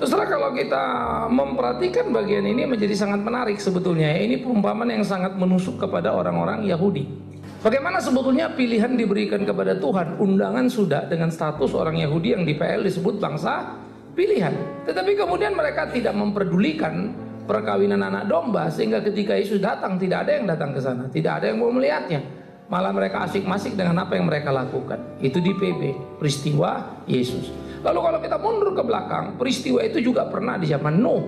Setelah kalau kita memperhatikan bagian ini menjadi sangat menarik sebetulnya. Ini perumpamaan yang sangat menusuk kepada orang-orang Yahudi. Bagaimana sebetulnya pilihan diberikan kepada Tuhan. Undangan sudah dengan status orang Yahudi yang di PL disebut bangsa pilihan. Tetapi kemudian mereka tidak memperdulikan perkawinan anak domba, sehingga ketika Yesus datang tidak ada yang datang ke sana, tidak ada yang mau melihatnya. Malah mereka asik-masik dengan apa yang mereka lakukan. Itu di PB, peristiwa Yesus. Lalu kalau kita mundur ke belakang, peristiwa itu juga pernah di zaman Nuh.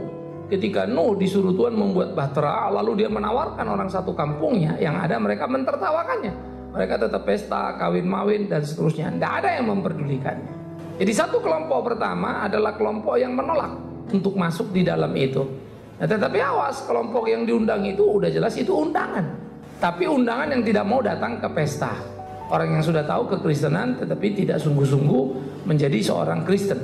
Ketika Nuh disuruh Tuhan membuat bahtera, lalu dia menawarkan orang satu kampungnya, yang ada mereka mentertawakannya. Mereka tetap pesta, kawin-mawin, dan seterusnya. Tidak ada yang memperdulikannya. Jadi satu kelompok pertama adalah kelompok yang menolak untuk masuk di dalam itu. Nah, tetapi awas, kelompok yang diundang itu udah jelas itu undangan. Tapi undangan yang tidak mau datang ke pesta. Orang yang sudah tahu kekristenan tetapi tidak sungguh-sungguh menjadi seorang Kristen.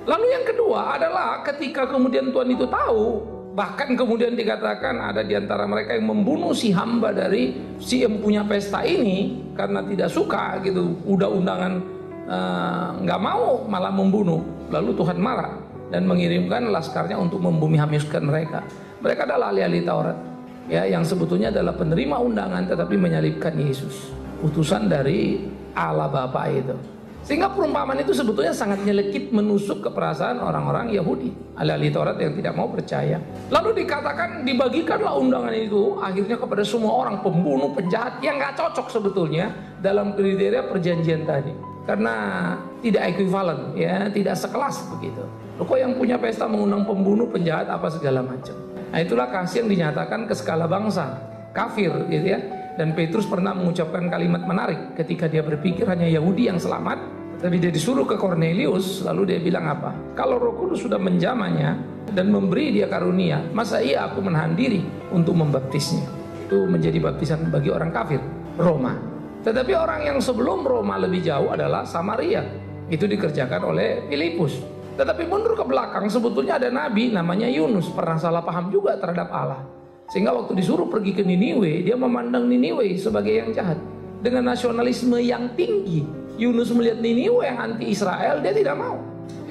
Lalu yang kedua adalah ketika kemudian Tuhan itu tahu, bahkan kemudian dikatakan ada di antara mereka yang membunuh si hamba dari si yang punya pesta ini karena tidak suka gitu, udah undangan nggak mau malah membunuh. Lalu Tuhan marah dan mengirimkan laskarnya untuk membumi hamiskan mereka. Mereka adalah ahli-ahli Taurat, ya, yang sebetulnya adalah penerima undangan tetapi menyalibkan Yesus, utusan dari Allah Bapa itu. Sehingga perumpamaan itu sebetulnya sangat nyelekit menusuk ke perasaan orang-orang Yahudi, ahli-ahli Taurat yang tidak mau percaya. Lalu dikatakan dibagikanlah undangan itu akhirnya kepada semua orang, pembunuh, penjahat yang gak cocok sebetulnya dalam kriteria perjanjian tadi. Karena tidak ekuivalen, ya, tidak sekelas begitu. Loh, kok yang punya pesta mengundang pembunuh, penjahat, apa segala macam. Nah, itulah kasih yang dinyatakan ke segala bangsa, kafir gitu ya. Dan Petrus pernah mengucapkan kalimat menarik ketika dia berpikir hanya Yahudi yang selamat. Tapi dia disuruh ke Kornelius, lalu dia bilang apa? Kalau Roh Kudus sudah menjamahnya dan memberi dia karunia, masa iya aku menahan diri untuk membaptisnya? Itu menjadi baptisan bagi orang kafir Roma. Tetapi orang yang sebelum Roma lebih jauh adalah Samaria. Itu dikerjakan oleh Filipus. Tetapi mundur ke belakang sebetulnya ada nabi namanya Yunus, pernah salah paham juga terhadap Allah. Sehingga waktu disuruh pergi ke Niniwe, dia memandang Niniwe sebagai yang jahat. Dengan nasionalisme yang tinggi, Yunus melihat Niniwe yang anti Israel, dia tidak mau.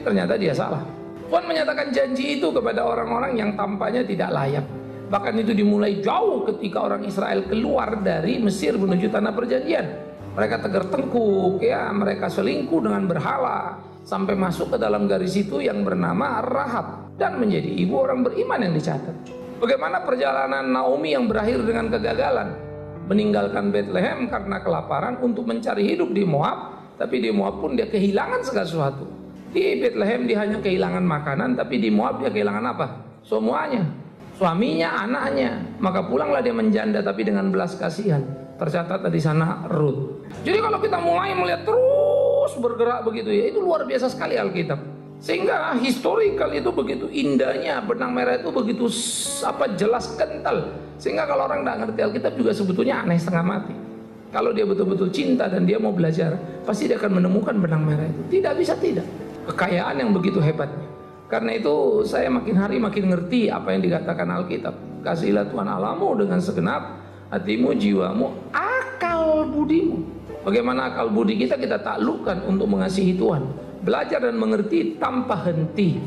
Ternyata dia salah. Tuhan menyatakan janji itu kepada orang-orang yang tampaknya tidak layak. Bahkan itu dimulai jauh ketika orang Israel keluar dari Mesir menuju tanah perjanjian. Mereka tegar tengkuk, ya, mereka selingkuh dengan berhala, sampai masuk ke dalam garis itu yang bernama Rahab, dan menjadi ibu orang beriman yang dicatat. Bagaimana perjalanan Naomi yang berakhir dengan kegagalan, meninggalkan Bethlehem karena kelaparan untuk mencari hidup di Moab, tapi di Moab pun dia kehilangan segala sesuatu. Di Bethlehem dia hanya kehilangan makanan, tapi di Moab dia kehilangan apa? Semuanya, suaminya, anaknya. Maka pulanglah dia menjanda tapi dengan belas kasihan. Tercatat di sana Ruth. Jadi kalau kita mulai melihat terus bergerak begitu ya, itu luar biasa sekali Alkitab. Sehingga historical itu begitu indahnya, benang merah itu begitu jelas, kental. Sehingga kalau orang tidak ngerti Alkitab juga sebetulnya aneh setengah mati. Kalau dia betul-betul cinta dan dia mau belajar, pasti dia akan menemukan benang merah itu. Tidak bisa tidak. Kekayaan yang begitu hebatnya. Karena itu saya makin hari makin ngerti apa yang dikatakan Alkitab. Kasihilah Tuhan Allahmu dengan segenap hatimu, jiwamu, akal budimu. Bagaimana akal budi kita taklukkan untuk mengasihi Tuhan. Belajar dan mengerti tanpa henti.